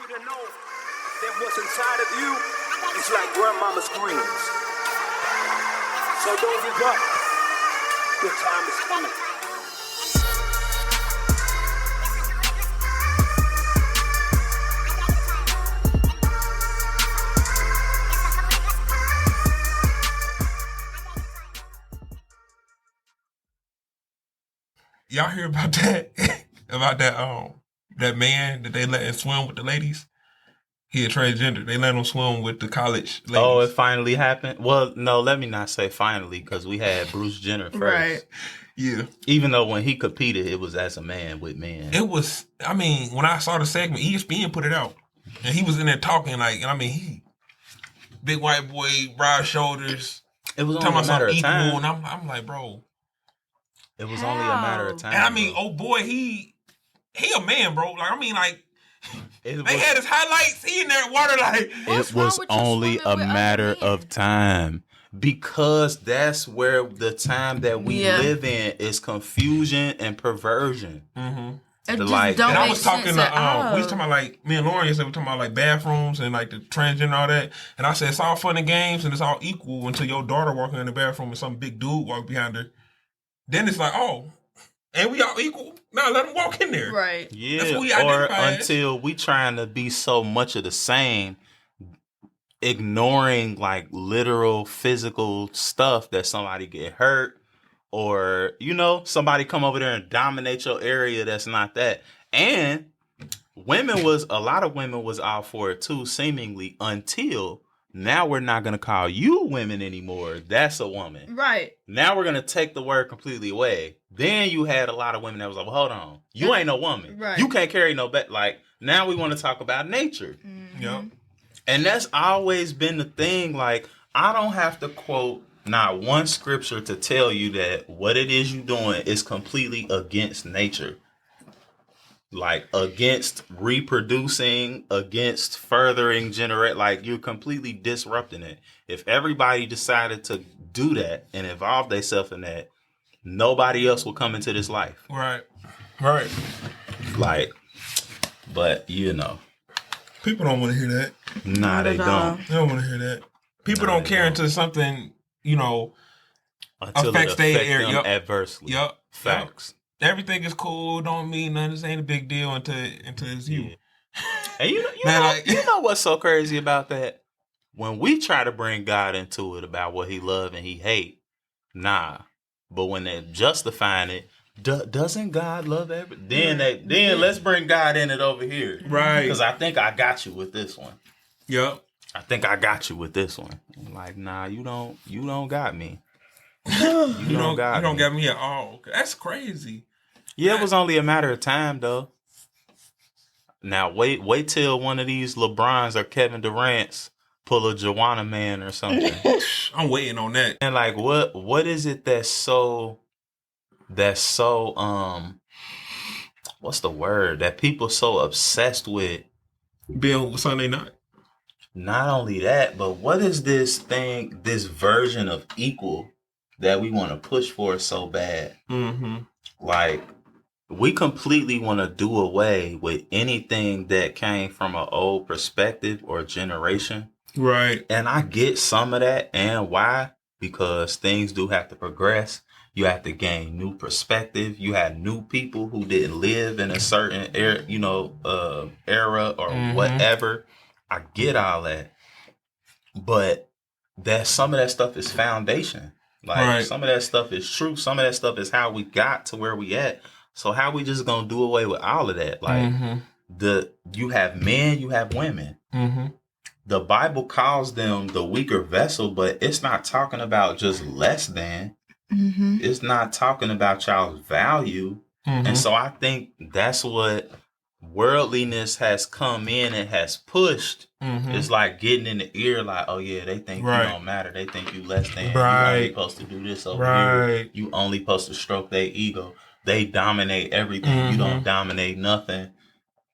you to know that what's inside of you is like grandmama's greens. So don't give up. Your time is coming. Y'all hear about that? About that man that they let him swim with the ladies? He a transgender. They let him swim with the college ladies. Oh, it finally happened? Well, no, let me not say finally, because we had Bruce Jenner first. Right. Yeah. Even though when he competed, it was as a man with men. It was, I mean, when I saw the segment, ESPN put it out. And he was in there talking like, I mean, he, big white boy, broad shoulders. It was talking only a matter of equal, time. and I'm like, bro. It was only a matter of time. And I mean, oh boy, he a man, bro. Like, I mean, like, they had his highlights. He in there water like. It was only a matter of time. Because that's where the time that we live in is confusion and perversion. Mm-hmm. It just like, don't and I make was talking sense to, at all. we was talking about like, me and Lauren yesterday, we were talking about like bathrooms and like the transgender and all that. And I said, it's all fun and games and it's all equal until your daughter walking in the bathroom and some big dude walk behind her. Then it's like, oh, and we all equal. Now let them walk in there. Right. Yeah, that's what we or identify until we trying to be so much of the same, ignoring like literal physical stuff that somebody get hurt or, you know, somebody come over there and dominate your area that's not that. And a lot of women was out for it too, seemingly, until now we're not going to call you women anymore. That's a woman. Right. Now we're going to take the word completely away. Then you had a lot of women that was like, well, hold on. You ain't no woman. Right. You can't carry no like, now we want to talk about nature. Mm-hmm. Yep. And that's always been the thing. Like, I don't have to quote not one scripture to tell you that what it is you're doing is completely against nature. Like, against reproducing, against furthering like, you're completely disrupting it. If everybody decided to do that and involve themselves in that, nobody else will come into this life. Right. Right. Like, but, you know. People don't want to hear that. Nah, they don't. They don't want to hear that. People don't care until something, you know, until affects their area adversely. Yep. Facts. Yep. Everything is cool. Don't mean nothing. This ain't a big deal until it's you. Yeah. And you know what's so crazy about that? When we try to bring God into it about what he love and he hate, nah. But when they're justifying it, doesn't God love everything? Then let's bring God in it over here. Right. Because I think I got you with this one. Yep. I think I got you with this one. I'm like, nah, you don't got me. You don't got me at all. That's crazy. Yeah, it was only a matter of time, though. Now, wait till one of these LeBrons or Kevin Durant's pull a Joanna Man or something. I'm waiting on that. And like, what is it that's so what's the word that people so obsessed with? Being Sunday night. Not only that, but what is this version of equal that we want to push for so bad? Mm-hmm. Like, we completely want to do away with anything that came from an old perspective or generation. Right. And I get some of that. And why? Because things do have to progress. You have to gain new perspective. You had new people who didn't live in a certain era, era or whatever. I get all that. But some of that stuff is foundation. Like, some of that stuff is true. Some of that stuff is how we got to where we at. So how we just gonna do away with all of that? Like, you have men, you have women. Mm-hmm. The Bible calls them the weaker vessel, but it's not talking about just less than. Mm-hmm. It's not talking about y'all's value. Mm-hmm. And so I think that's what worldliness has come in and has pushed. Mm-hmm. It's like getting in the ear, like, oh yeah, they think you don't matter. They think you less than. Right. You only supposed to do this over here. You only supposed to stroke their ego. They dominate everything. Mm-hmm. You don't dominate nothing.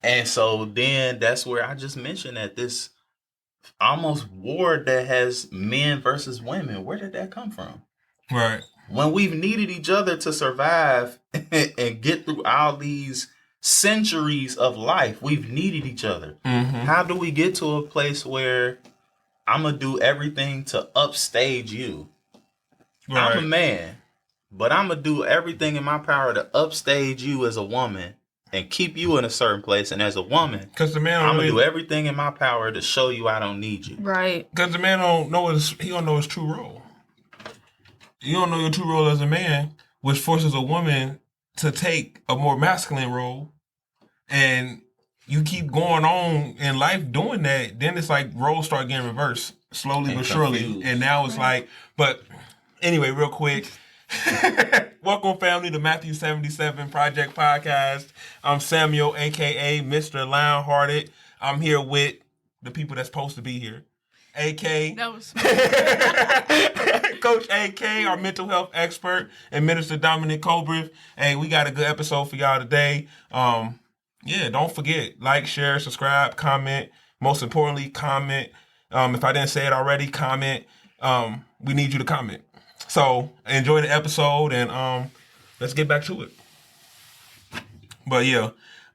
And so then that's where I just mentioned that this almost war that has men versus women, where did that come from? Right. When we've needed each other to survive and get through all these centuries of life. We've needed each other. How do we get to a place where I'm going to do everything to upstage you? Right. I'm a man, but I'm going to do everything in my power to upstage you as a woman and keep you in a certain place. And as a woman, Because the man I'm going to do everything in my power to show you I don't need you. Right. Because the man don't know he don't know his true role. You don't know your true role as a man, which forces a woman to take a more masculine role. And you keep going on in life doing that, then it's like roles start getting reversed slowly but surely. And now it's like, but anyway, real quick. Welcome, family, to Matthew 77 Project Podcast. I'm Samuel, a.k.a. Mr. Lionhearted. I'm here with the people that's supposed to be here. A.K. That was Coach A.K., our mental health expert, and Minister Dominic Colbert. Hey, we got a good episode for y'all today. Yeah, don't forget, like, share, subscribe, comment. Most importantly, comment. If I didn't say it already, comment. We need you to comment. So enjoy the episode and let's get back to it. But yeah,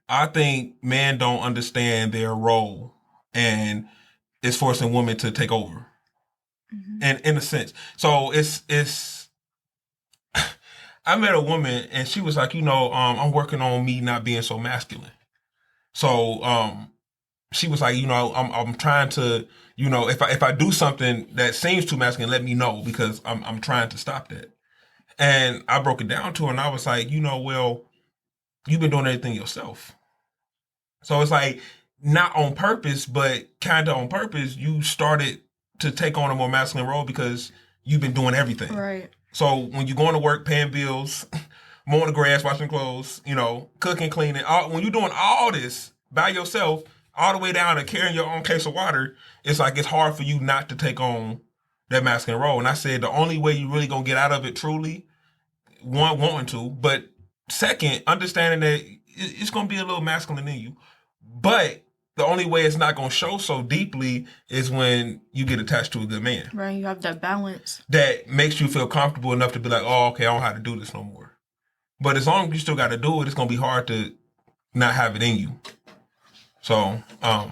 I think men don't understand their role and it's forcing women to take over. And in a sense. So it's I met a woman and she was like, I'm working on me not being so masculine. So she was like, I'm trying to, if I do something that seems too masculine, let me know because I'm trying to stop that. And I broke it down to her and I was like, well, you've been doing everything yourself. So it's like not on purpose, but kind of on purpose, you started to take on a more masculine role because you've been doing everything. right. So when you're going to work, paying bills, mowing the grass, washing clothes, cooking, cleaning, when you're doing all this by yourself, all the way down to carrying your own case of water, it's like it's hard for you not to take on that masculine role. And I said the only way you really gonna get out of it truly, one, wanting to, but second, understanding that it's gonna be a little masculine in you. But the only way it's not gonna show so deeply is when you get attached to a good man. Right. You have that balance. That makes you feel comfortable enough to be like, oh, okay, I don't have to do this no more. But as long as you still got to do it, it's going to be hard to not have it in you. So, I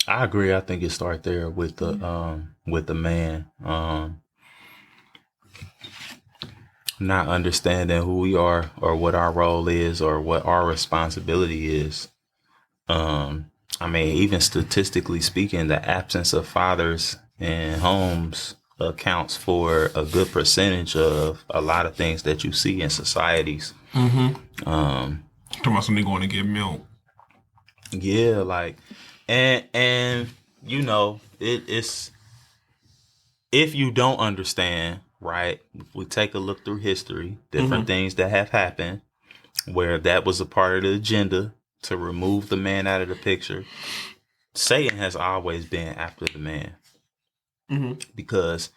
agree. I think it starts there with the man, not understanding who we are or what our role is or what our responsibility is. Even statistically speaking, the absence of fathers in homes accounts for a good percentage of a lot of things that you see in societies. Talking about somebody going to get milk. Yeah, it's if you don't understand, right? If we take a look through history, different things that have happened where that was a part of the agenda to remove the man out of the picture. Satan has always been after the man. Because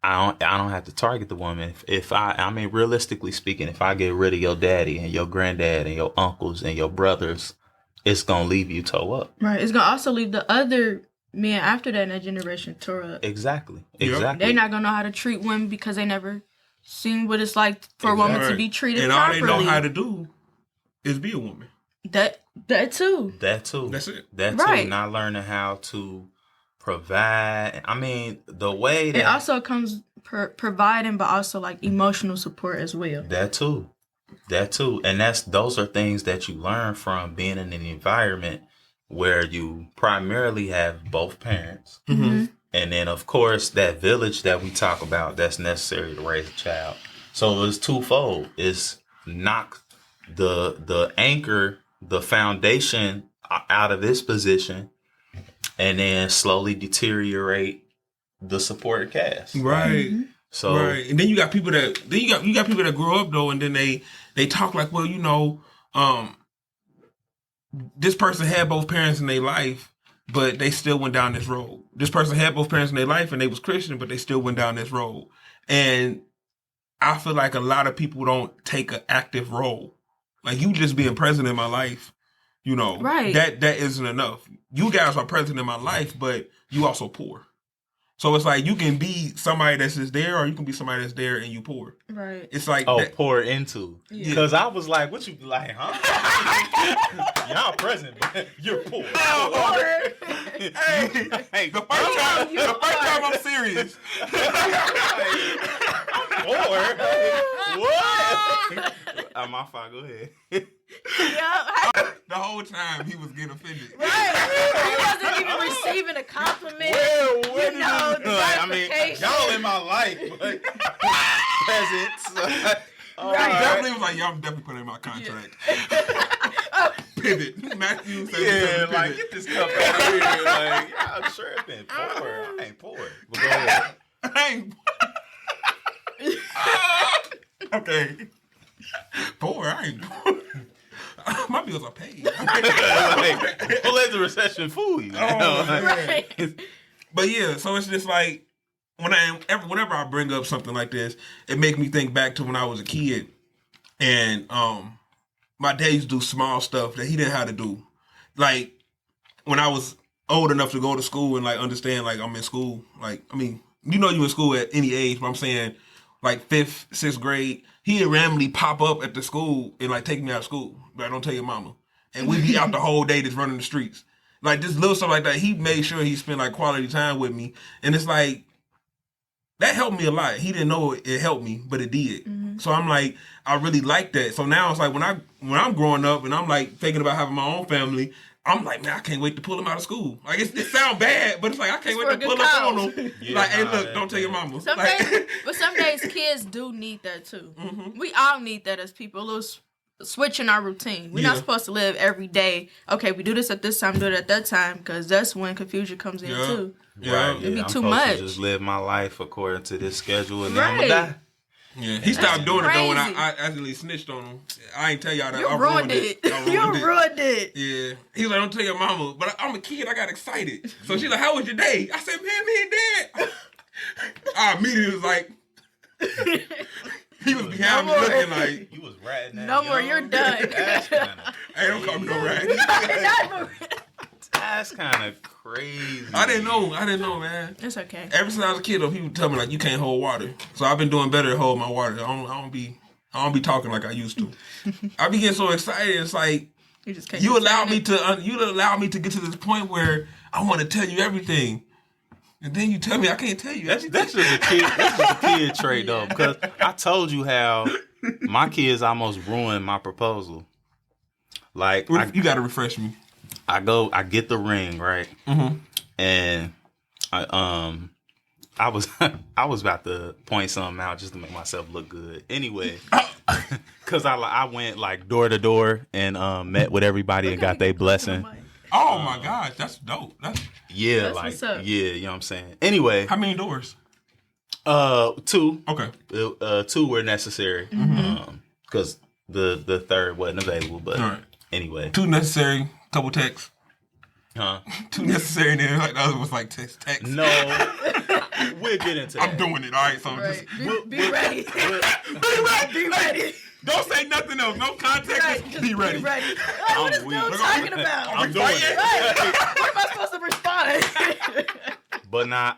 I don't have to target the woman. If realistically speaking, if I get rid of your daddy and your granddad and your uncles and your brothers, it's gonna leave you toe up. Right. It's gonna also leave the other men after that in that generation toe up. Exactly. They're not gonna know how to treat women because they never seen what it's like for a woman to be treated properly. And all they know how to do is be a woman. That too. That too. That's it. That right. too. Not learning how to provide. The way that it also comes providing, but also like emotional support as well. That too, and those are things that you learn from being in an environment where you primarily have both parents, and then of course that village that we talk about that's necessary to raise a child. So it's twofold: it's knock the anchor, the foundation out of its position. And then slowly deteriorate the supported cast. Right. So right. And then you got people that you got people that grow up though, and then they talk like, well, this person had both parents in their life, but they still went down this road. This person had both parents in their life and they was Christian, but they still went down this road. And I feel like a lot of people don't take an active role. Like you just being present in my life. Right. That isn't enough. You guys are present in my life, but you also poor. So it's like you can be somebody that's just there, or you can be somebody that's there and you poor. Right. It's like pour into. Because I was like, what you be like, huh? Y'all present, but you're poor. Hey, the first time I'm serious. Poor. What? My fault. Go ahead. The whole time he was getting offended. Right. He wasn't even receiving a compliment. I mean, y'all in my life, but peasants. Right. He definitely was like, I'm definitely putting in my contract. Pivot. Matthew said, like, get this cup out of here. Like, I'm sure it's been poor. I ain't poor. But go ahead. I ain't okay. Poor, I ain't poor. My bills are paid. Don't let the recession fool you. Right. But yeah, so it's just like whenever I bring up something like this, it makes me think back to when I was a kid, and my dad used to do small stuff that he didn't have to do. Like when I was old enough to go to school and like understand like I'm in school. Like I mean, you in school at any age, but I'm saying like 5th, 6th grade, he'd randomly pop up at the school and like take me out of school. But don't tell your mama. And we'd be out the whole day just running the streets. Like just little stuff like that. He made sure he spent like quality time with me. And it's like, that helped me a lot. He didn't know it helped me, but it did. Mm-hmm. So I'm like, I really like that. So now it's like when I'm growing up and I'm like thinking about having my own family, I'm like, man, I can't wait to pull him out of school. Like it sounds bad, but it's like I can't wait to pull up on him. Like, hey, look, don't tell your mama. Some days kids do need that too. Mm-hmm. We all need that as people. A little switch in our routine. We're not supposed to live every day. Okay, we do this at this time, do it at that time, because that's when confusion comes in too. Yeah. Right, it'd be I'm too much. To just live my life according to this schedule, and then I'm gonna die. Yeah, he stopped doing it though when I accidentally snitched on him. I ain't tell y'all that. You ruined it. You ruined it. Yeah. He was like, don't tell your mama. But I'm a kid, I got excited. So she's like, how was your day? I said, man, me and Dad. I immediately was like, he was behind me looking like. You was ratting that. No more, you're done. Hey, don't call me no rat. That's kind of crazy. I didn't know, man. It's okay. Ever since I was a kid, though, people tell me like you can't hold water. So I've been doing better at holding my water. I don't be talking like I used to. I be getting so excited. It's like you allow me to get to this point where I want to tell you everything, and then you tell me I can't tell you. That's just a kid. That's just a kid trait, though. Because I told you how my kids almost ruined my proposal. Like you got to refresh me. I get the ring, right? Mm-hmm. And I was about to point something out just to make myself look good. Anyway, because I went like door to door and met with everybody and got their blessing. Oh my gosh, that's dope. That's what's up. Yeah, you know what I'm saying. Anyway, how many doors? 2. Okay. 2 were necessary. Because the third wasn't available. But anyway, 2 necessary. Couple texts. Huh? 2 necessary, and then like the other was like text. No, we'll get into that. I'm doing it. All right, so just be ready. Be ready. Don't say nothing else. No context. Just be ready. What is Bill talking about? I'm doing it. What am I supposed to respond? But now,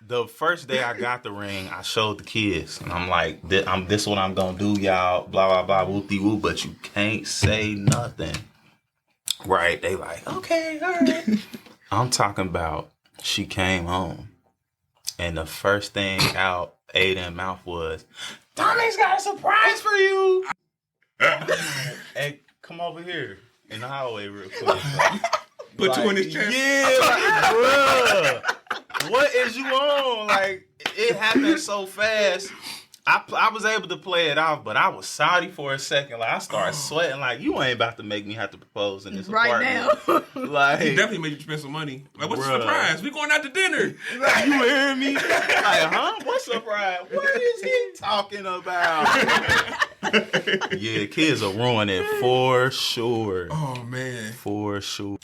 the first day I got the ring, I showed the kids, and I'm like, "This what I'm gonna do, y'all." Blah blah blah, whoop-de whoop. But you can't say nothing. Right, they like, okay, all right. I'm talking about she came home, and the first thing out Aiden's mouth was, Tommy's got a surprise for you. Hey, come over here in the hallway real quick. Put you in his chest. Yeah, like, bruh, what is you on? Like, it happened so fast. I was able to play it off, but I was sorry for a second. Like I started sweating. Like you ain't about to make me have to propose in this apartment right now. Like he definitely made you spend some money. Like what's the surprise? We going out to dinner. Like, you hear me? Like huh? What surprise? What is he talking about? Yeah, kids will ruin it for sure. Oh man, for sure.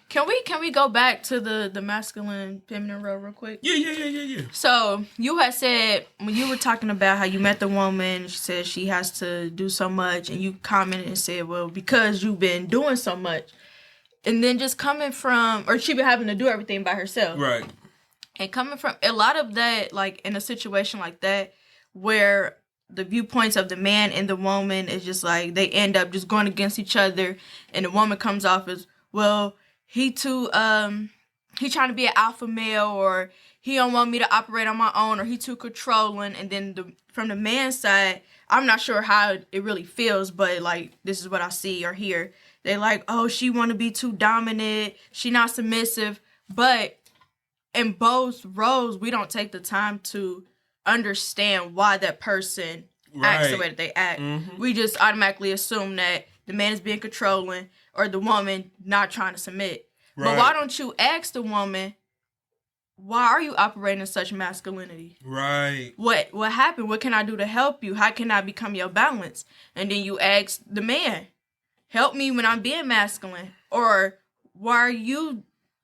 Can we go back to the masculine feminine role real quick? Yeah. So you had said when you were talking about how you met the woman, she said she has to do so much, and you commented and said, well, because you've been doing so much, and then just coming from, or she been having to do everything by herself, right? And coming from a lot of that, like in a situation like that, where the viewpoints of the man and the woman is just like they end up just going against each other, and the woman comes off as, well, he too he trying to be an alpha male, or he don't want me to operate on my own, or he too controlling. And then from the man's side, I'm not sure how it really feels, but like this is what I see or hear. They like, oh, she want to be too dominant, she not submissive. But in both roles, we don't take the time to understand why that person acts the way that they act. We just automatically assume that the man is being controlling or the woman not trying to submit. But why don't you ask the woman, why are you operating in such masculinity? Right. What happened? What can I do to help you? How can I become your balance? And then you ask the man, help me when I'm being masculine. Or why are you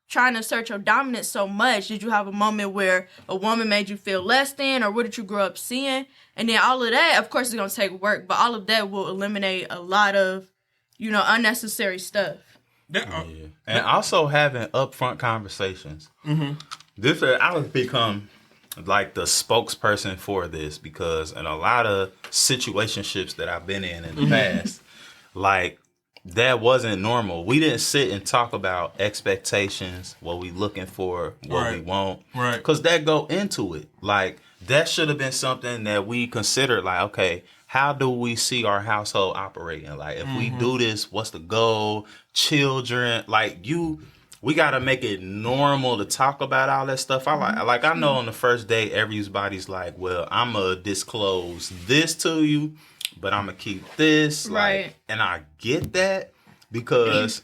trying to assert your dominance so much? Did you have a moment where a woman made you feel less than, or what did you grow up seeing? And then all of that, of course, is going to take work, but all of that will eliminate a lot of, unnecessary stuff. And also having upfront conversations. This I would become like the spokesperson for this, because in a lot of situationships that I've been in the past, like, that wasn't normal. We didn't sit and talk about expectations, what we looking for, what we want. Right. Because that go into it. Like, that should have been something that we considered, like, okay, how do we see our household operating? Like, if we do this, what's the goal? Children, like, we got to make it normal to talk about all that stuff. I know on the first day, everybody's like, well, I'm going to disclose this to you, but I'm going to keep this. Right. Like, and I get that, because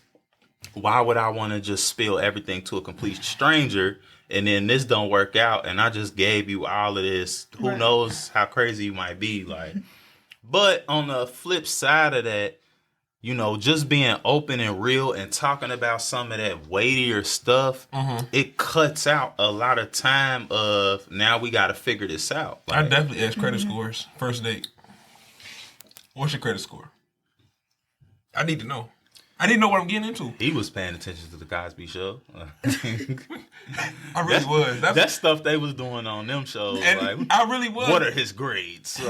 why would I want to just spill everything to a complete stranger, and then this don't work out, and I just gave you all of this. Who knows how crazy you might be. Like, but on the flip side of that, just being open and real and talking about some of that weightier stuff, it cuts out a lot of time of, now we got to figure this out. Like, I definitely ask credit scores first date. What's your credit score? I need to know. I need to know what I'm getting into. He was paying attention to the Cosby Show. I really was. That's stuff they was doing on them shows. And like, I really was. What are his grades?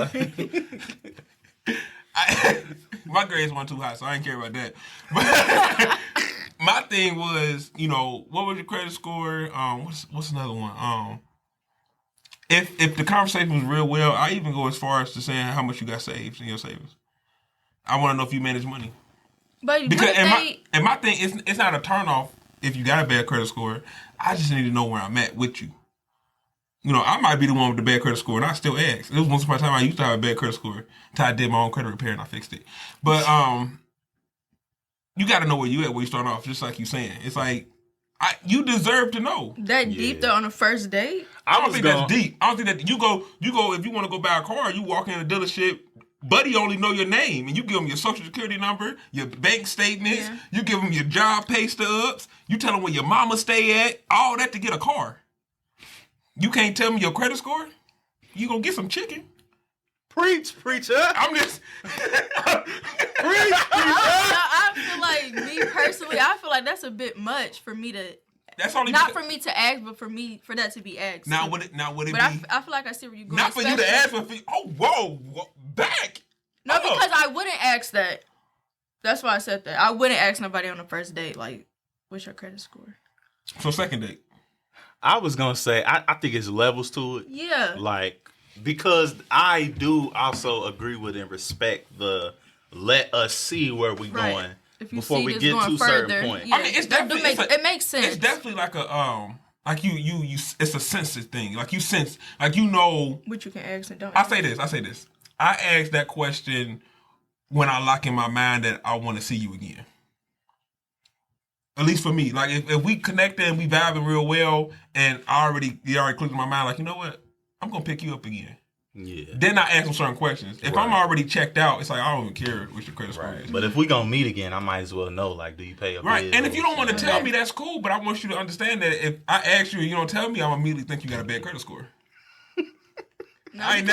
My grades weren't too high, so I didn't care about that. But my thing was, what was your credit score? What's another one? If the conversation was real well, I even go as far as to saying how much you got saved in your savings. I want to know if you manage money. But because my thing is, it's not a turnoff if you got a bad credit score. I just need to know where I'm at with you. I might be the one with the bad credit score, and I still ask. It was once upon a time I used to have a bad credit score until I did my own credit repair and I fixed it. But you got to know where you at when you start off, just like you saying. It's like, you deserve to know. That deep though on the first date? I don't think that's deep. I don't think that you go if you want to go buy a car, you walk in a dealership. Buddy only know your name, and you give him your social security number, your bank statements, you give him your job pay stubs, you tell him where your mama stay at, all that to get a car. You can't tell me your credit score? You gonna get some chicken? Preach, preacher. I'm just preach. I feel like, me personally, that's a bit much for me to. That's only not for me to ask, but for that to be asked. Now would it be? But I feel like I see where you're going. Not for you to ask, but whoa, back. No, because I wouldn't ask that. That's why I said that. I wouldn't ask nobody on the first date, like, what's your credit score? So second date. I was gonna say I think it's levels to it. Yeah. Like, because I do also agree with and respect the let us see where we going before we get to a certain point. Yeah. I mean, it's definitely it makes sense. It's definitely like a like you it's a sensitive thing. Like you sense, like you know what you can ask and don't. I say this. I ask that question when I lock in my mind that I want to see you again. At least for me. Like, if we connected and we vibing real well, and you already clicked in my mind, like, you know what? I'm going to pick you up again. Yeah. Then I ask them certain questions. If I'm already checked out, it's like, I don't even care what your credit score is. But if we going to meet again, I might as well know, like, do you pay a bill? Right. And if you don't want to tell me, that's cool. But I want you to understand that if I ask you and you don't tell me, I'm immediately think you got a bad credit score. No, I ain't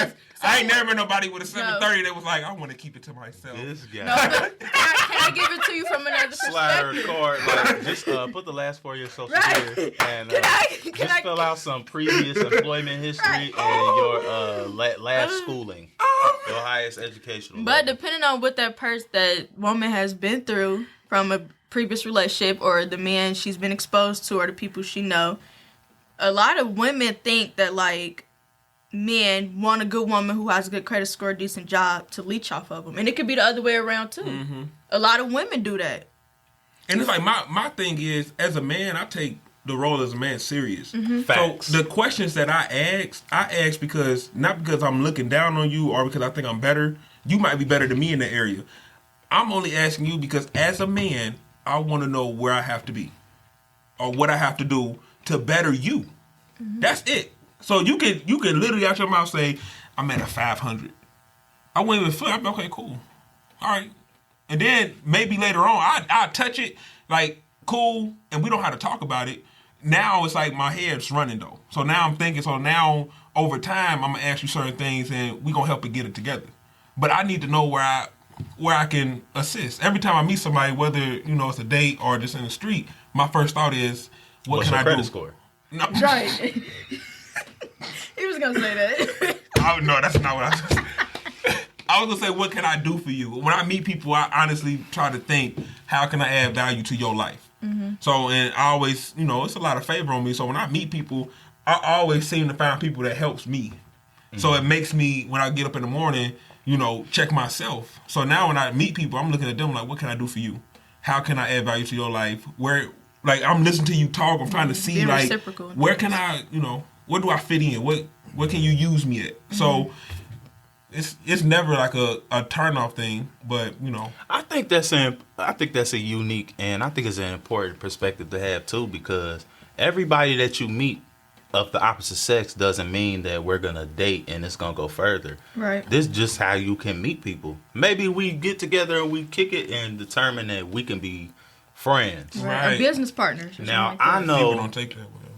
never met nobody with a 730 that was like, I want to keep it to myself. This guy. No, but can I give it to you from another Slide perspective? her card. Like, just put the last 4 of your social Right. security and Can I fill out some previous employment history and your last schooling, your highest educational. But level. depending on what that woman has been through from a previous relationship or the man she's been exposed to or the people she know, a lot of women think that like men want a good woman who has a good credit score, decent job to leech off of them, and it could be the other way around too. Mm-hmm. A lot of women do that. And it's like my thing is, as a man, I take the role as a man serious. Mm-hmm. Facts. So the questions that I ask because not because I'm looking down on you or because I think I'm better. You might be better than me in that area. I'm only asking you because as a man, I want to know where I have to be or what I have to do to better you. Mm-hmm. That's it. So you can literally out your mouth say, I'm at a 500. I wouldn't even flip. I'd be okay, cool. All right. And then maybe later on, I'll touch it, like, cool, and we don't have to talk about it. Now it's like my head's running, though. So now I'm thinking, now over time, I'm going to ask you certain things, and we're going to help it get it together. But I need to know where I can assist. Every time I meet somebody, whether, it's a date or just in the street, my first thought is, what can I do? What's your credit score? No. Right. He was gonna say that. No, that's not what I said. I was gonna say, what can I do for you? When I meet people, I honestly try to think, how can I add value to your life? Mm-hmm. So, and I always, it's a lot of favor on me. So when I meet people, I always seem to find people that helps me. Mm-hmm. So it makes me, when I get up in the morning, check myself. So now when I meet people, I'm looking at them like, what can I do for you? How can I add value to your life? Like, I'm listening to you talk. I'm trying to see, like, where can I, where do I fit in? What can you use me at? Mm-hmm. So it's never like a turn off thing, but I think that's a unique and I think it's an important perspective to have too, because everybody that you meet of the opposite sex doesn't mean that we're gonna date and it's gonna go further. Right. This is just how you can meet people. Maybe we get together and we kick it and determine that we can be friends. Right. Or business partners. Now I know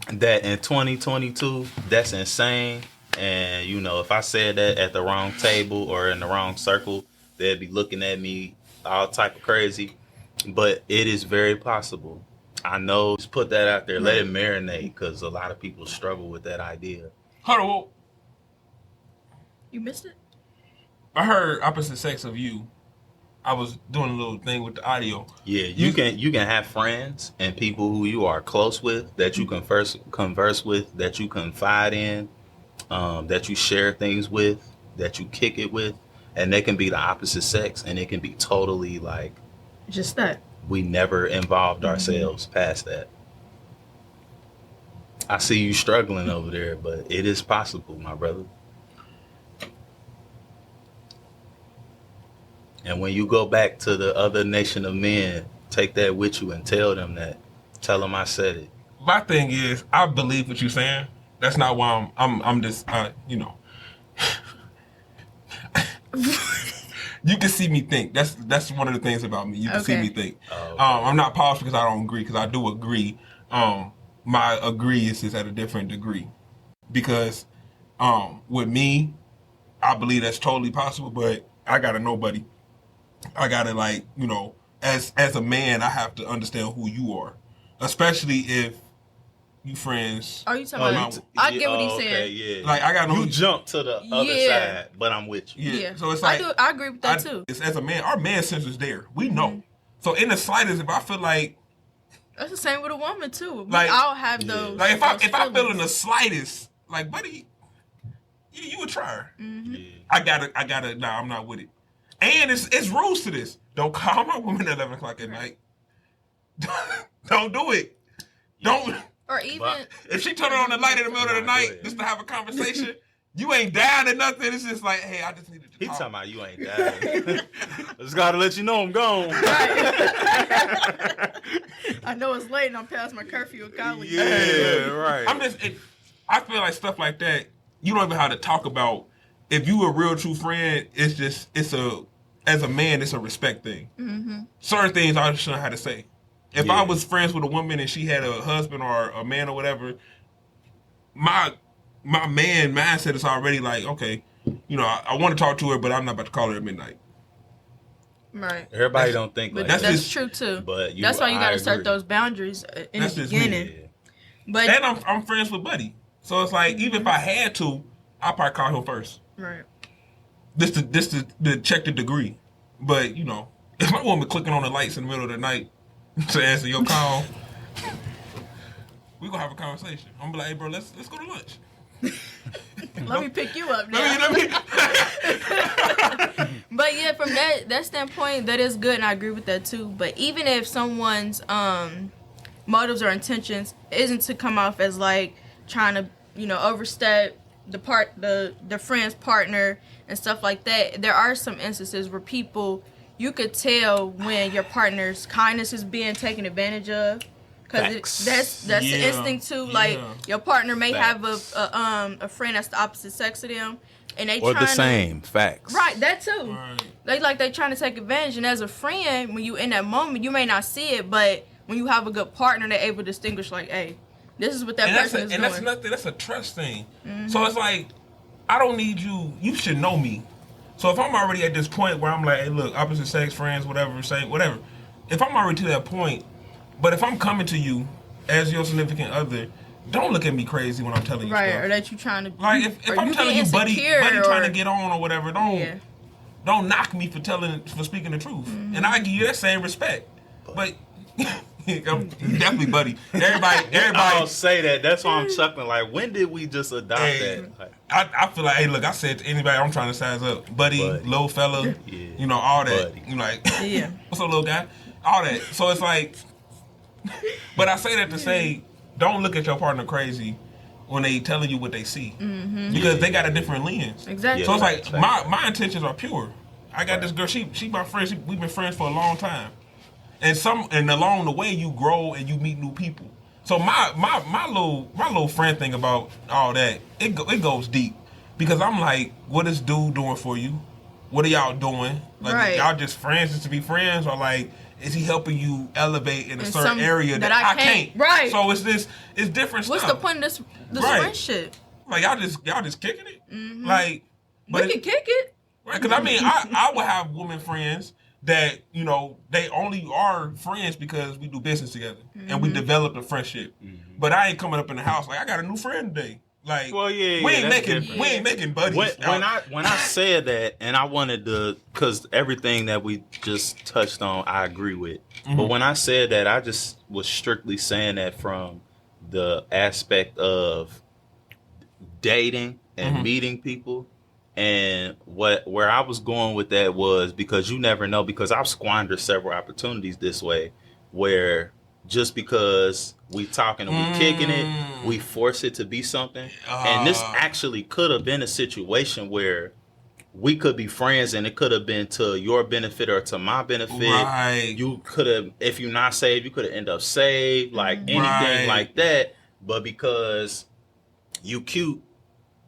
that in 2022, that's insane. And, if I said that at the wrong table or in the wrong circle, they'd be looking at me all type of crazy. But it is very possible. I know. Just put that out there. Let it marinate, because a lot of people struggle with that idea. Hold on. You missed it? I heard opposite sex of you. I was doing a little thing with the audio. Yeah, you can have friends and people who you are close with, that you converse with, that you confide in, that you share things with, that you kick it with, and they can be the opposite sex, and it can be totally like just that. We never involved ourselves past that. I see you struggling over there, but it is possible, my brother. And when you go back to the other nation of men, take that with you and tell them that. Tell them I said it. My thing is, I believe what you're saying. That's not why I'm just, You can see me think. That's one of the things about me. You can see me think. Oh, okay. I'm not polished because I don't agree, because I do agree. My agree is at a different degree. Because with me, I believe that's totally possible, but I got to know, buddy. I got to, as a man, I have to understand who you are. Especially if you friends. Are you talking about? I get what he's saying. Okay, yeah. Like, I got no. You jump to the other side, but I'm with you. Yeah. So it's like I agree with that too. It's, as a man, our man sense is there. We know. Mm-hmm. So in the slightest, if I feel like that's the same with a woman too. We all have those. Like if I feel in the slightest, like, buddy, you would try her. Mm-hmm. Yeah. I gotta. Nah, I'm not with it. And it's rules to this. Don't call my woman at 11 o'clock at night. Don't do it. Don't. Or even if she turn on the light in the middle of the night just to have a conversation, you ain't down or nothing. It's just like, hey, I just needed to talk. He talking about you ain't down. Just gotta let you know I'm gone. I know it's late and I'm past my curfew of college. Yeah, right. I feel like stuff like that, you don't even have to talk about. If you a real true friend, as a man, it's a respect thing. Mm-hmm. Certain things I just don't know how to say. If I was friends with a woman and she had a husband or a man or whatever, my my man mindset is already like, okay, you know, I want to talk to her, but I'm not about to call her at midnight. Right. Everybody don't think like That's that. true too. But that's why you got to agree. start those boundaries in That's the just me. beginning. Yeah. But And I'm friends with Buddy, so it's like even if I had to, I'd probably call him first. right. This to check the degree. But you know, if my woman clicking on the lights in the middle of the night to answer your call, we gonna have a conversation. I'm gonna be like, hey bro, let's go to lunch. Let me pick you up now. Let me. But yeah, from that standpoint, that is good, and I agree with that too. But even if someone's motives or intentions isn't to come off as like trying to, you know, overstep the friend's partner and stuff like that, there are some instances where people, you could tell when your partner's kindness is being taken advantage of. Because that's the instinct too. Like your partner may have a friend that's the opposite sex of them, and they or the same facts. Right, that too. Right. They trying to take advantage, and as a friend, when you in that moment, you may not see it, but when you have a good partner, they're able to distinguish like, hey, this is what that person is doing. And that's nothing. That's a trust thing. Mm-hmm. So it's like, I don't need you. You should know me. So if I'm already at this point where I'm like, hey, look, opposite sex, friends, whatever, same, whatever. If I'm already to that point. But if I'm coming to you as your significant other, don't look at me crazy when I'm telling you stuff. Or that you trying to... Like, if I'm telling you, buddy trying to get on or whatever, don't knock me for speaking the truth. Mm-hmm. And I give you that same respect. But... definitely, buddy. Everybody. I don't say that. That's why I'm chuckling. Like, when did we just adopt that? Like, I feel like, hey, look, I said to anybody I'm trying to size up, buddy. Little fella, you know, all that. You like, what's up, little guy? All that. So it's like... But I say that to say, don't look at your partner crazy when they telling you what they see, because they got a different lens. Exactly. So it's like my intentions are pure. I got this girl. She my friend. We've been friends for a long time, and along the way you grow and you meet new people. So my little friend thing about all that it goes deep, because I'm like, what is dude doing for you? What are y'all doing? Like, y'all just friends just to be friends, or like, is he helping you elevate in a certain area that I can't? Right. So it's different What's stuff. the point of this friendship? Like, y'all just kicking it? Mm-hmm. Like, but we can kick it. Right, because I mean, I will have women friends that, you know, they only are friends because we do business together and we developed a friendship. Mm-hmm. But I ain't coming up in the house like, I got a new friend today. Like, we ain't making buddies. When I said that, and I wanted to, because everything that we just touched on, I agree with. Mm-hmm. But when I said that, I just was strictly saying that from the aspect of dating and meeting people. And where I was going with that was because you never know, because I've squandered several opportunities this way, where just because we talking and we kicking it, we force it to be something. And this actually could have been a situation where we could be friends and it could have been to your benefit or to my benefit. Right. You could have, if you're not saved, you could have ended up saved, like anything like that. But because you cute,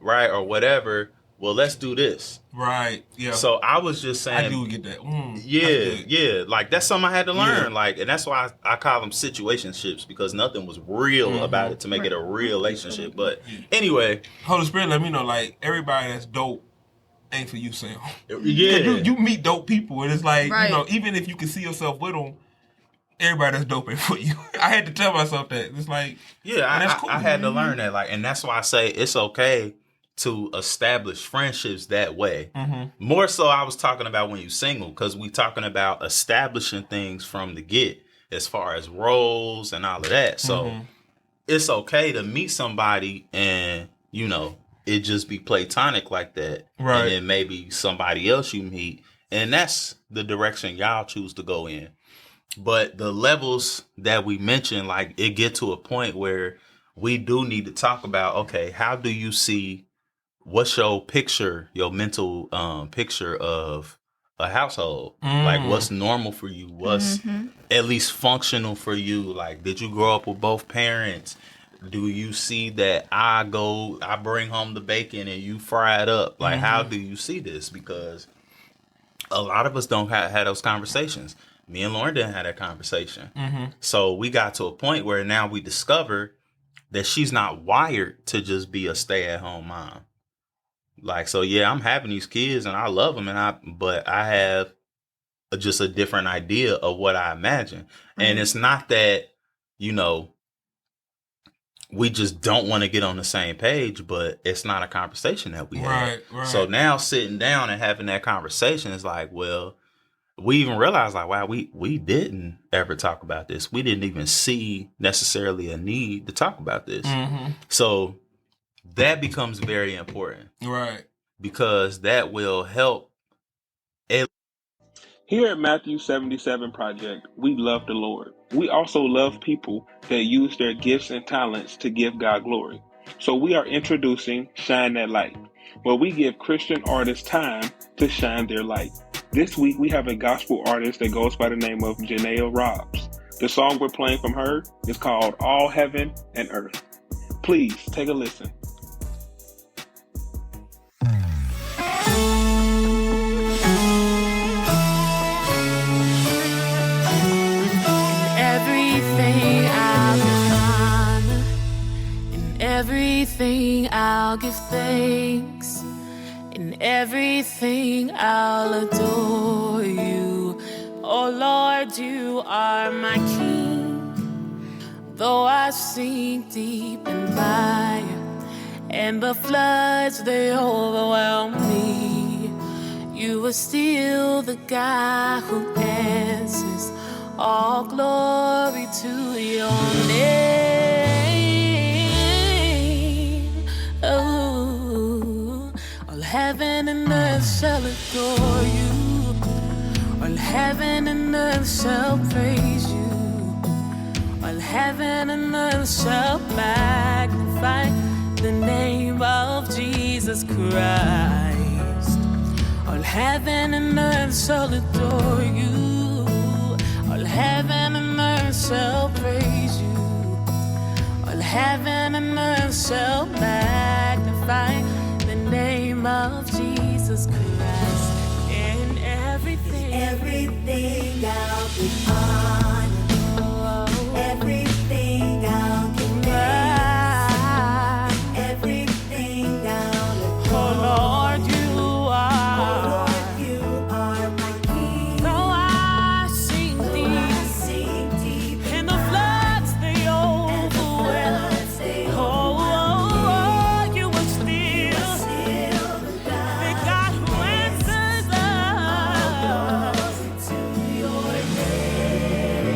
right, or whatever, well, let's do this. Right. Yeah. So I was just saying, I do get that. Yeah. Like, that's something I had to learn. Yeah. Like, and that's why I call them situationships, because nothing was real about it to make it a real relationship. But anyway, Holy Spirit, let me know. Like, everybody that's dope ain't for you, Sam. Yeah. You meet dope people, and it's like, you know, even if you can see yourself with them, everybody that's dope ain't for you. I had to tell myself that. It's like, that's cool. I had to learn that. Like, and that's why I say it's okay to establish friendships that way. More so, I was talking about when you're single, because we talking about establishing things from the get, as far as roles and all of that. So it's okay to meet somebody and, you know, it just be platonic like that. Right. And then maybe somebody else you meet, and that's the direction y'all choose to go in. But the levels that we mentioned, like, it get to a point where we do need to talk about, okay, how do you see, what's your picture, your mental picture of a household? Like, what's normal for you? What's at least functional for you? Like, did you grow up with both parents? Do you see that I bring home the bacon and you fry it up? Like, how do you see this? Because a lot of us don't have those conversations. Me and Lauren didn't have that conversation. So we got to a point where now we discover that she's not wired to just be a stay-at-home mom. Like, so yeah, I'm having these kids and I love them, but I have just a different idea of what I imagine. And it's not that, you know, we just don't want to get on the same page, but it's not a conversation that we have. Right. So now sitting down and having that conversation is like, well, we even realized like, wow, we didn't ever talk about this. We didn't even see necessarily a need to talk about this. Mm-hmm. So that becomes very important. Right. Because that will help. Here at Matthew 77 Project, we love the Lord. We also love people that use their gifts and talents to give God glory. So we are introducing Shine That Light, where we give Christian artists time to shine their light. This week we have a gospel artist that goes by the name of JeNaya Robs. The song we're playing from her is called All Heaven and Earth. Please take a listen. Everything I'll give thanks. In everything I'll adore you. Oh Lord, you are my King. Though I sink deep in fire and the floods they overwhelm me, you are still the God who answers. All glory to your name. Oh, all heaven and earth shall adore you. All heaven and earth shall praise you. All heaven and earth shall magnify the name of Jesus Christ. All heaven and earth shall adore you. All heaven and earth shall praise you. All heaven and earth shall magnify the name of Jesus Christ. In everything I'll give honor. Oh, everything I'll give praise. Everything I'll adore. Oh Lord, you are. Oh Lord, you are my King. Though I sink deep in the floods they overwhelm. Oh, you are still the God who answers us. To your name.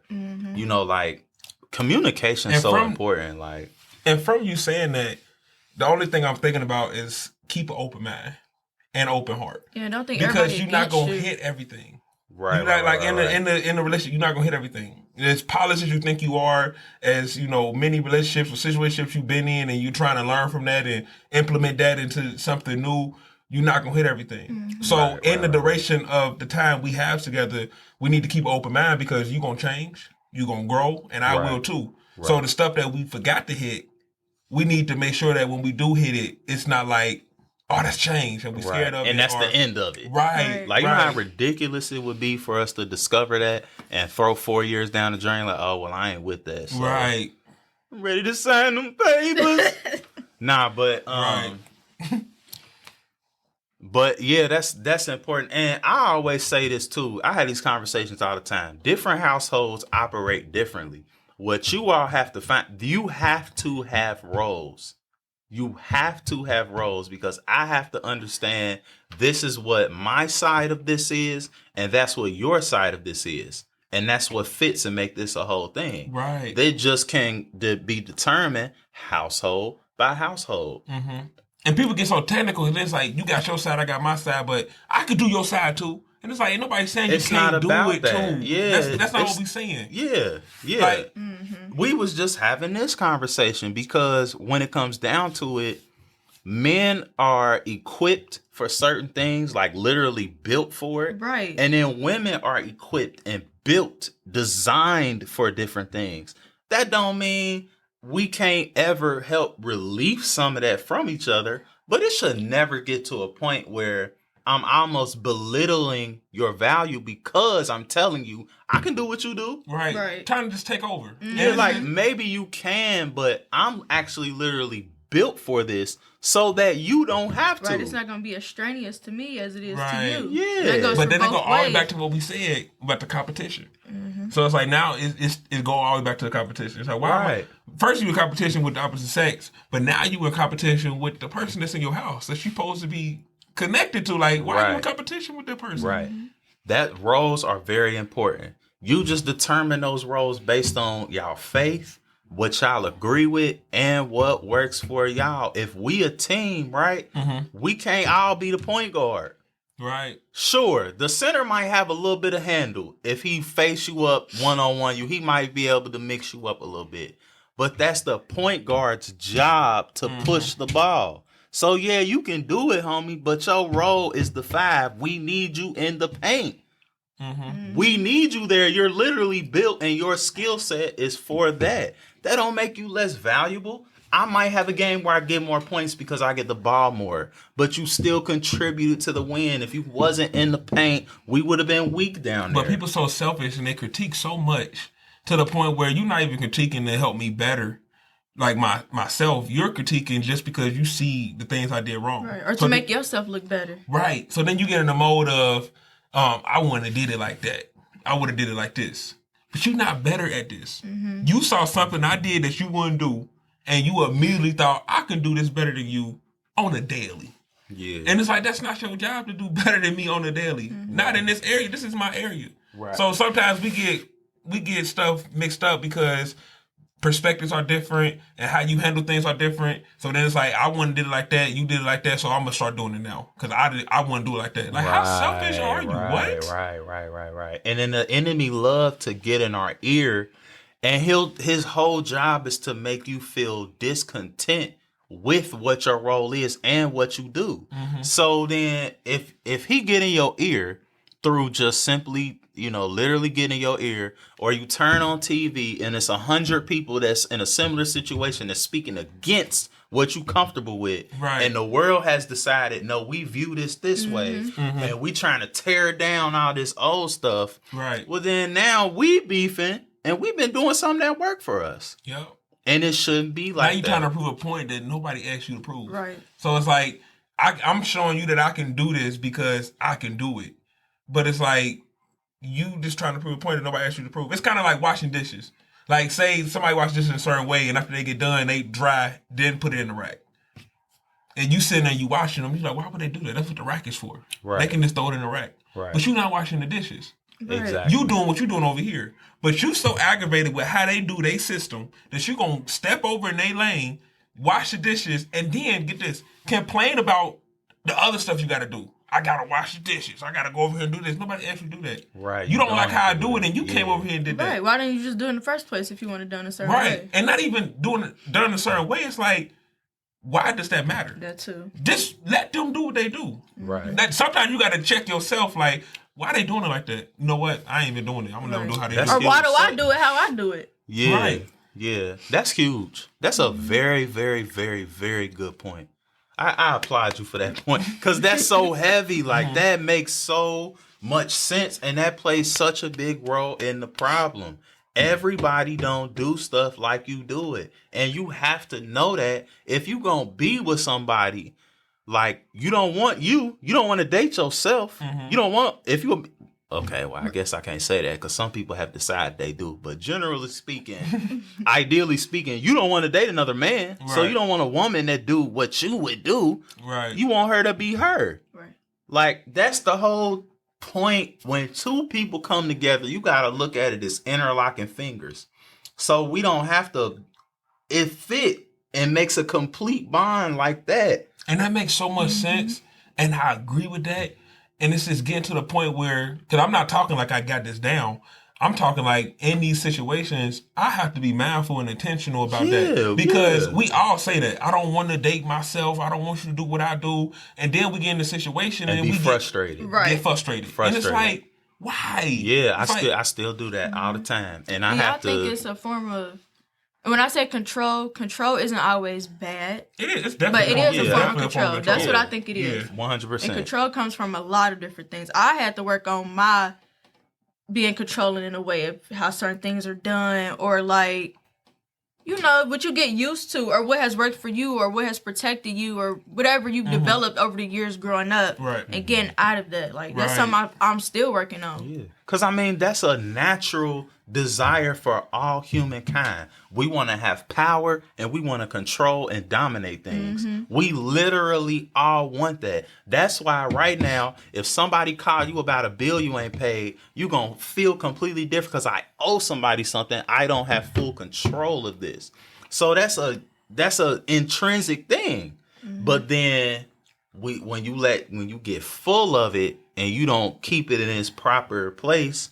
more. You know, like communication is so important. Like, and from you saying that, the only thing I'm thinking about is keep an open mind and open heart. Yeah, don't think because you're not gonna hit everything. Right. You're not in the relationship. You're not gonna hit everything. As polished as you think you are, as you know, many relationships or situationships you've been in, and you're trying to learn from that and implement that into something new. You're not gonna hit everything. So in the duration of the time we have together, we need to keep an open mind because you're gonna change, you're gonna grow, and I will too. Right. So the stuff that we forgot to hit, we need to make sure that when we do hit it, it's not like, oh, that's changed, and we're scared of it. And that's the end of it. Right. Like, you know how ridiculous it would be for us to discover that and throw 4 years down the drain, like, oh, well, I ain't with that. So right. I'm ready to sign them papers. But but yeah, that's important. And I always say this too. I had these conversations all the time. Different households operate differently. What you all have to find, you have to have roles. You have to have roles because I have to understand this is what my side of this is, and that's what your side of this is. And that's what fits and make this a whole thing. Right. They just can be determined household by household. Mm-hmm. And people get so technical, and it's like, you got your side, I got my side, but I could do your side too. And it's like, ain't nobody saying you can't do it too. Yeah. That's not what we saying. Yeah. Yeah. Like, we was just having this conversation because when it comes down to it, men are equipped for certain things, like literally built for it. Right. And then women are equipped and built, designed for different things. That don't mean we can't ever help relieve some of that from each other, but it should never get to a point where I'm almost belittling your value because I'm telling you I can do what you do. Right. Time to just take over. Mm-hmm. Yeah, like maybe you can, but I'm actually literally built for this so that you don't have to. Right, it's not going to be as strenuous to me as it is to you. Yeah. But then it go all the way back to what we said about the competition. Mm-hmm. So it's like now it go all the way back to the competition. It's like, why? First you in competition with the opposite sex, but now you in competition with the person that's in your house that you're supposed to be connected to. Like, why are you in competition with that person? Right. That roles are very important. You just determine those roles based on y'all faith, what y'all agree with, and what works for y'all. If we a team, right, we can't all be the point guard. Right. Sure, the center might have a little bit of handle. If he face you up one-on-one, he might be able to mix you up a little bit. But that's the point guard's job to push the ball. So, yeah, you can do it, homie, but your role is the 5. We need you in the paint. We need you there. You're literally built, and your skill set is for that. That don't make you less valuable. I might have a game where I get more points because I get the ball more, but you still contributed to the win. If you wasn't in the paint, we would have been weak down there. But people so selfish, and they critique so much to the point where you're not even critiquing to help me better. Like myself, you're critiquing just because you see the things I did wrong. Right. Or to make yourself look better. Right. So then you get in the mode of, I wouldn't have did it like that. I would have did it like this. But you're not better at this. You saw something I did that you wouldn't do, and you immediately thought, I can do this better than you on a daily. Yeah. And it's like, that's not your job to do better than me on a daily. Not in this area. This is my area. Right. So sometimes we get stuff mixed up because perspectives are different and how you handle things are different. So then it's like, I wouldn't did it like that, you did it like that, so I'm gonna start doing it now because I wouldn't do it like that. Like, how selfish are you? What? Right. And then the enemy love to get in our ear, and his whole job is to make you feel discontent with what your role is and what you do. So then if he get in your ear through just simply, literally get in your ear, or you turn on TV and it's 100 people that's in a similar situation that's speaking against what you comfortable with. Right. And the world has decided, no, we view this way. And we trying to tear down all this old stuff. Right. Well, then now we beefing, and we've been doing something that worked for us. Yep. And it shouldn't be like that. Now you're trying to prove a point that nobody asked you to prove. Right. So it's like, I'm showing you that I can do this because I can do it. But it's like, you just trying to prove a point that nobody asked you to prove. It's kind of like washing dishes. Like, say somebody washes dishes in a certain way, and after they get done, they dry, then put it in the rack. And you sitting there, you washing them. You're like, why would they do that? That's what the rack is for. Right. They can just throw it in the rack. Right. But you're not washing the dishes. Exactly. You doing what you doing over here. But you so aggravated with how they do their system that you going to step over in their lane, wash the dishes, and then, get this, complain about the other stuff you got to do. I got to wash the dishes. I got to go over here and do this. Nobody actually do that. Right. You don't like how I do it, and you came over here and did that. Right. Why didn't you just do it in the first place if you want it done a certain way? Right. And not even doing it done a certain way. It's like, why does that matter? That too. Just let them do what they do. Right. Sometimes you got to check yourself, like, why they doing it like that? You know what? I ain't even doing it. I'm gonna never do how they do it. Or why do I do it how I do it? Yeah. Right. Yeah. That's huge. That's a very, very, very, very good point. I applaud you for that point. Because that's so heavy. Like, that makes so much sense. And that plays such a big role in the problem. Everybody don't do stuff like you do it. And you have to know that if you gonna be with somebody, like, you don't want to date yourself. You don't want, okay, well, I guess I can't say that because some people have decided they do. But generally speaking, ideally speaking, you don't want to date another man. Right. So you don't want a woman that do what you would do. Right. You want her to be her. Right. Like, that's the whole point. When two people come together, you got to look at it as interlocking fingers. So we don't have to, it fit and makes a complete bond like that. And that makes so much sense. And I agree with that. And it's just getting to the point where, because I'm not talking like I got this down. I'm talking like in these situations, I have to be mindful and intentional about that. Because we all say that. I don't want to date myself. I don't want you to do what I do. And then we get in the situation and be we frustrated. Get frustrated. And it's like, why? Yeah, I still do that all the time. And I think it's a form of, when I say control isn't always bad. It is. It's definitely. But it is a form of control. That's what I think it is. 100%. And control comes from a lot of different things. I had to work on my being controlling in a way of how certain things are done, or like, you know, what you get used to, or what has worked for you, or what has protected you, or whatever you've developed over the years growing up, and getting out of that. Like, that's something I'm still working on. Yeah. Because, I mean, that's a natural desire for all humankind. We want to have power, and we want to control and dominate things. We literally all want that. That's why right now, if somebody call you about a bill you ain't paid, you going to feel completely different because I owe somebody something. I don't have full control of this. So that's a intrinsic thing. But then when you get full of it and you don't keep it in its proper place,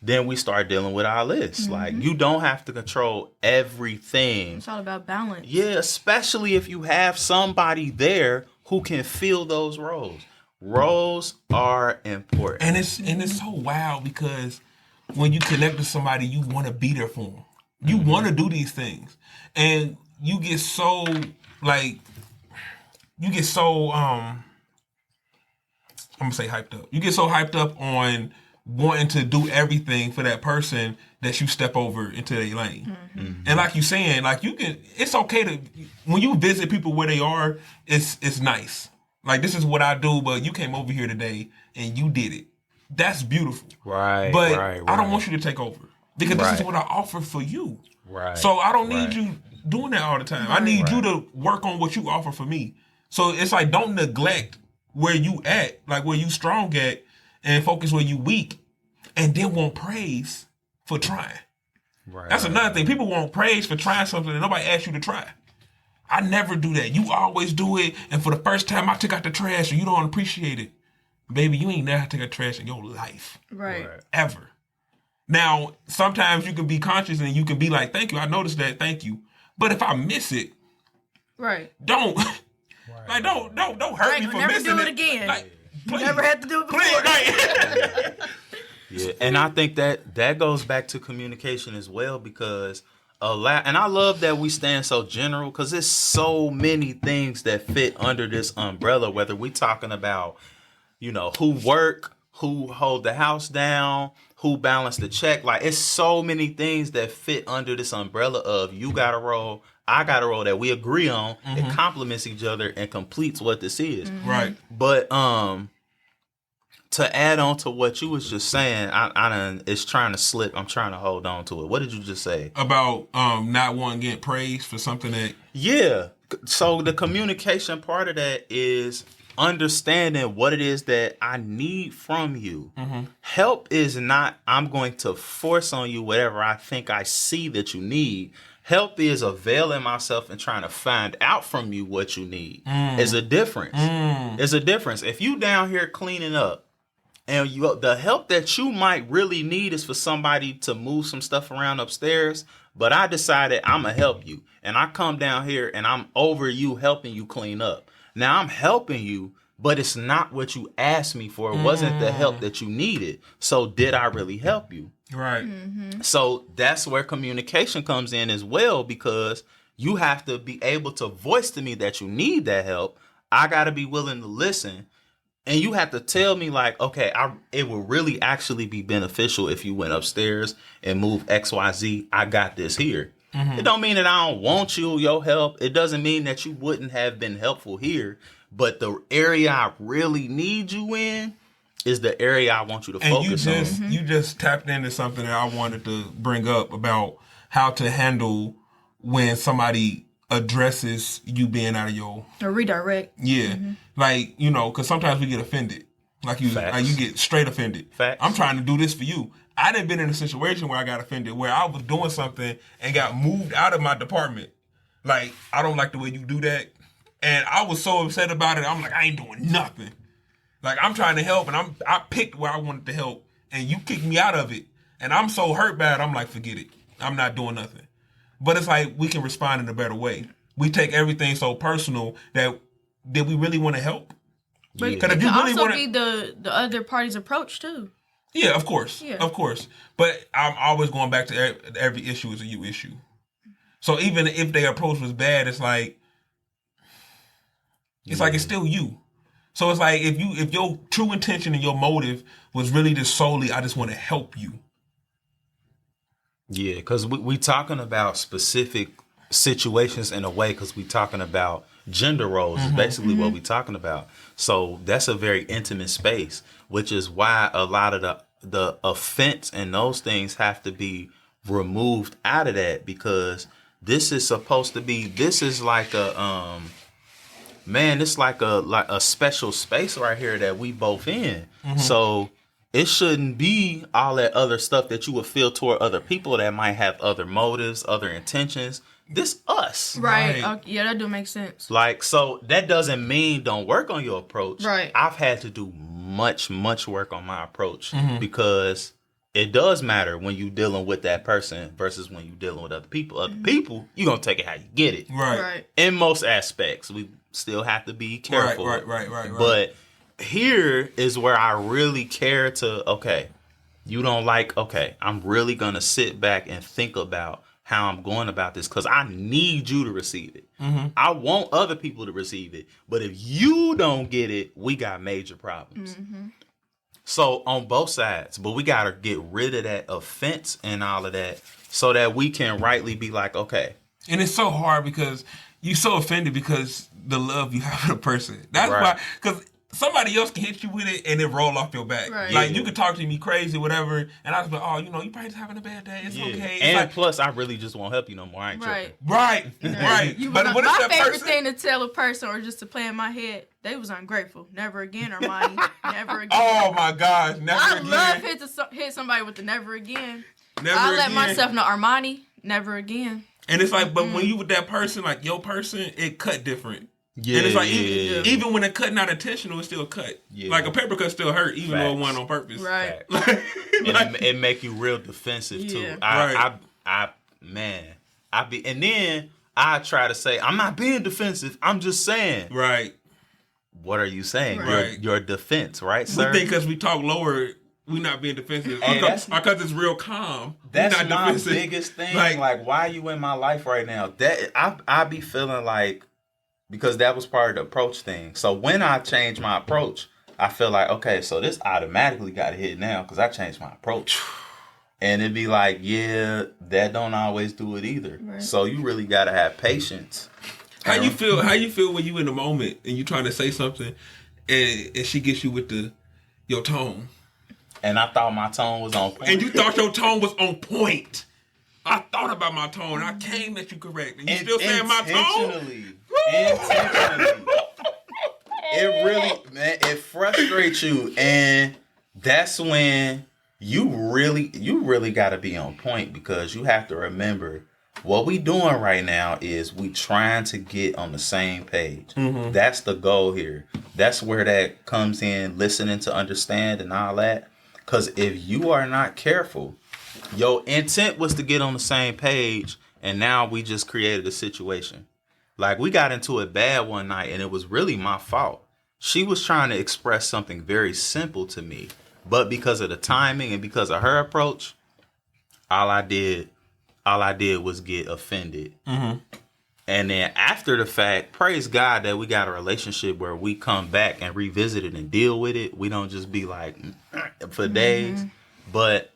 then we start dealing with our list. Like, you don't have to control everything. It's all about balance. Yeah, especially if you have somebody there who can fill those roles. Roles are important. And it's so wild because when you connect with somebody, you want to be there for them. You want to do these things. And you get so, like, I'm going to say hyped up. You get so hyped up on wanting to do everything for that person that you step over into their lane. And like you saying, like, it's okay to, when you visit people where they are, it's nice. Like, this is what I do, but you came over here today and you did it. That's beautiful. Right. But I don't want you to take over because this is what I offer for you. Right. So I don't need you doing that all the time. I need you to work on what you offer for me. So it's like, don't neglect where you at, like where you strong at, and focus where you weak, and then want praise for trying. Right. That's another thing. People want praise for trying something and nobody asked you to try. I never do that. You always do it, and for the first time I took out the trash and you don't appreciate it. Baby, you ain't never take out trash in your life. Right. Ever. Now, sometimes you can be conscious and you can be like, thank you, I noticed that, thank you. But if I miss it, don't hurt me for missing it. Never do it again. Like, please. Never had to do it before. Yeah, and I think that goes back to communication as well, because and I love that we stand so general, because there's so many things that fit under this umbrella, whether we talking about, you know, who work, who hold the house down, who balance the check. Like, it's so many things that fit under this umbrella of you got a role, I got a role that we agree on. It complements each other and completes what this is. Right. But to add on to what you was just saying, it's trying to slip. I'm trying to hold on to it. What did you just say? About not wanting to get praised for something that... Yeah. So the communication part of that is understanding what it is that I need from you. Help is not, I'm going to force on you whatever I think I see that you need. Help is availing myself and trying to find out from you what you need. Is a difference. There's a difference. If you down here cleaning up and the help that you might really need is for somebody to move some stuff around upstairs, but I decided I'm going to help you. And I come down here and I'm over you helping you clean up. Now I'm helping you, but it's not what you asked me for. It wasn't the help that you needed. So did I really help you? Right. So that's where communication comes in as well, because you have to be able to voice to me that you need that help. I got to be willing to listen. And you have to tell me like, okay, it will really actually be beneficial if you went upstairs and moved XYZ. I got this here. It don't mean that I don't want your help. It doesn't mean that you wouldn't have been helpful here. But the area I really need you in is the area I want you to focus on. You just tapped into something that I wanted to bring up about how to handle when somebody addresses you being out of your... A redirect. Yeah. Like, you know, because sometimes we get offended. Like you get straight offended. Facts. I'm trying to do this for you. I done been in a situation where I got offended, where I was doing something and got moved out of my department. Like, I don't like the way you do that. And I was so upset about it. I'm like, I ain't doing nothing. Like, I'm trying to help, and I picked where I wanted to help, and you kicked me out of it. And I'm so hurt bad, I'm like, forget it. I'm not doing nothing. But it's like, we can respond in a better way. We take everything so personal that, did we really want to help? But it can also be the other party's approach, too. Yeah, of course. Yeah. Of course. But I'm always going back to every issue is a you issue. So even if their approach was bad, it's like it's still you. So it's like if your true intention and your motive was really just solely, I just want to help you. Yeah, because we talking about specific situations in a way, because we talking about gender roles is basically what we talking about. So that's a very intimate space, which is why a lot of the offense and those things have to be removed out of that, because this is supposed to be, this is like a it's like a special space right here that we both in. So it shouldn't be all that other stuff that you would feel toward other people that might have other motives, other intentions. This us. Right. Yeah, that do make sense. Like, so that doesn't mean don't work on your approach. Right. I've had to do much work on my approach, because it does matter when you dealing with that person versus when you dealing with other people. Other people, you're going to take it how you get it. Right. In most aspects, we still have to be careful. Right. But here is where I really care to, okay, you don't like, okay, I'm really going to sit back and think about how I'm going about this, because I need you to receive it. I want other people to receive it. But if you don't get it, we got major problems. So on both sides, but we got to get rid of that offense and all of that so that we can rightly be like, okay. And it's so hard because you're so offended because the love you have for the person. That's why, because somebody else can hit you with it and it roll off your back. Right. Like, you could talk to me crazy, whatever, and I was like, oh, you know, you probably just having a bad day. It's okay. It's and like, plus, I really just won't help you no more. I ain't tripping. Right. But what is my that favorite person? thing to tell a person, or just to play in my head, they was ungrateful. Never again, Armani. Never again. Oh, my gosh. Never again. I love hit somebody with the never again. Never I again. let myself know, Armani, never again. And it's like, but when you with that person, like your person, it cut different. Yeah, and it's like, even when it cut not intentional, it's still a cut. Yeah. Like a paper cut still hurt, even though it wasn't on purpose. Right. And it make you real defensive too. Yeah. And then I try to say, I'm not being defensive. I'm just saying. Right. What are you saying? Right. Your defense, right, sir? We think because we talk lower, we not being defensive. Hey, because it's real calm. That's not my defensive. biggest thing. Like, why are you in my life right now? That I be feeling like, because that was part of the approach thing. So when I change my approach, I feel like, okay, so this automatically got hit now because I changed my approach. And it'd be like, yeah, that don't always do it either. Right. So you really got to have patience. How you feel when you in the moment and you trying to say something and she gets you with your tone? And I thought my tone was on point. And you thought your tone was on point. I thought about my tone. I came at you correct. And you still saying my tone? Intentionally. It really, man, it frustrates you, and that's when you really got to be on point, because you have to remember what we doing right now is we trying to get on the same page. Mm-hmm. That's the goal here. That's where that comes in, listening to understand and all that. Because if you are not careful, your intent was to get on the same page, and now we just created a situation. Like, we got into it bad one night, and it was really my fault. She was trying to express something very simple to me, but because of the timing and because of her approach, all I did was get offended. Mm-hmm. And then after the fact, praise God that we got a relationship where we come back and revisit it and deal with it. We don't just be like for days. But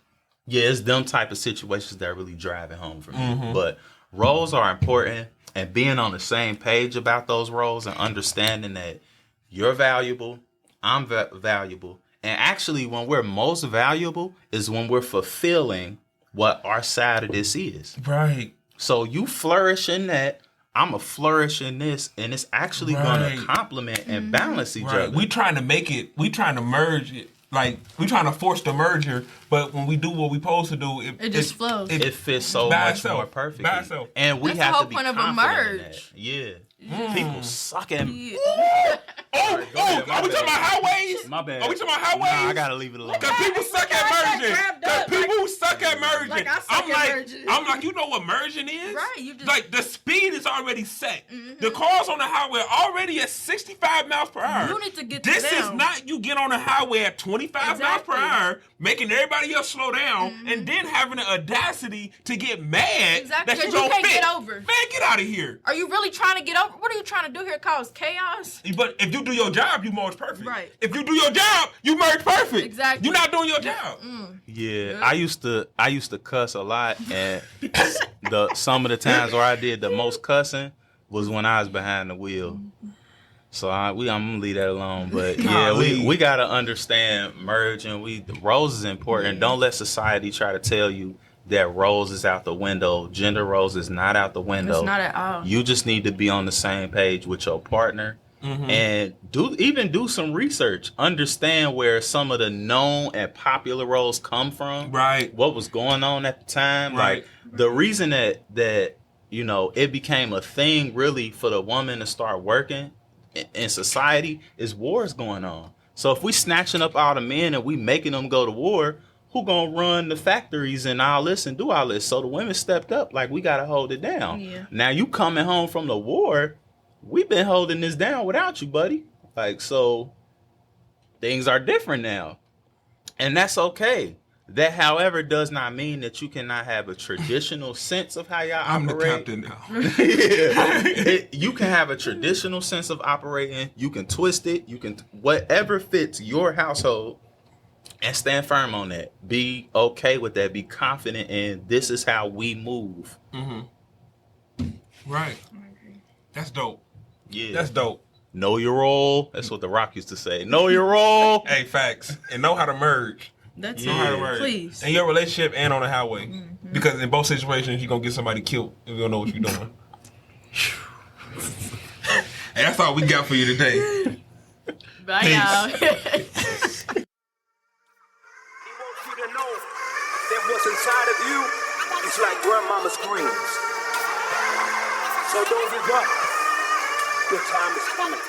yeah, it's them type of situations that really drive it home for me. Mm-hmm. But roles are important, and being on the same page about those roles and understanding that you're valuable, I'm valuable. And actually, when we're most valuable is when we're fulfilling what our side of this is. Right. So you flourish in that, I'm a flourish in this, and it's actually going to complement and balance each other. We trying to merge it. Like, we trying to force the merger, but when we do what we supposed to do, it just flows. It fits so much more perfectly. And we have to be confident in that. Yeah. People suck at me. Are we talking about highways? My bad. Are we talking about highways? Nah, I gotta leave it alone. Because people suck at merging. Like, I suck at merging. I'm like, you know what merging is? Right. You just... Like, the speed is already set. Mm-hmm. The cars on the highway are already at 65 miles per hour. You need to get This is not you get on the highway at 25 miles per hour, making everybody else slow down, and then having the audacity to get mad that you don't can't get over. Man, get out of here. Are you really trying to get over? What are you trying to do here? Cause chaos? But if you do your job, you merge perfect. Right. If you do your job, you merge perfect. Exactly. You're not doing your job. Yeah, I used to cuss a lot, and some of the times where I did the most cussing was when I was behind the wheel. So I'm gonna leave that alone. But yeah, we gotta understand merging. Roles is important. Don't let society try to tell you that roles is out the window. Gender roles is not out the window. It's not at all. You just need to be on the same page with your partner. Mm-hmm. And do some research. Understand where some of the known and popular roles come from. Right. What was going on at the time. Right. Like, the reason that you know it became a thing really for the woman to start working in society is wars going on. So if we snatching up all the men and we making them go to war, who gonna run the factories and all this and do all this? So the women stepped up, like, we gotta hold it down. Yeah. Now you coming home from the war, we've been holding this down without you, buddy. Like, so things are different now. And that's okay. That, however, does not mean that you cannot have a traditional sense of how y'all operate. I'm the captain now. You can have a traditional sense of operating. You can twist it. You can, whatever fits your household, and stand firm on that. Be okay with that. Be confident in this is how we move. Mm-hmm. Right. That's dope. Yeah. That's dope. Know your role. That's what The Rock used to say. Know your role. Hey, facts. And know how to merge. That's know how to merge. Please. In your relationship and on the highway. Mm-hmm. Because in both situations, you're going to get somebody killed if you don't know what you're doing. Hey, that's all we got for you today. Bye, y'all. He wants you to know that what's inside of you is like grandmama's greens. So don't give up. Your time is coming.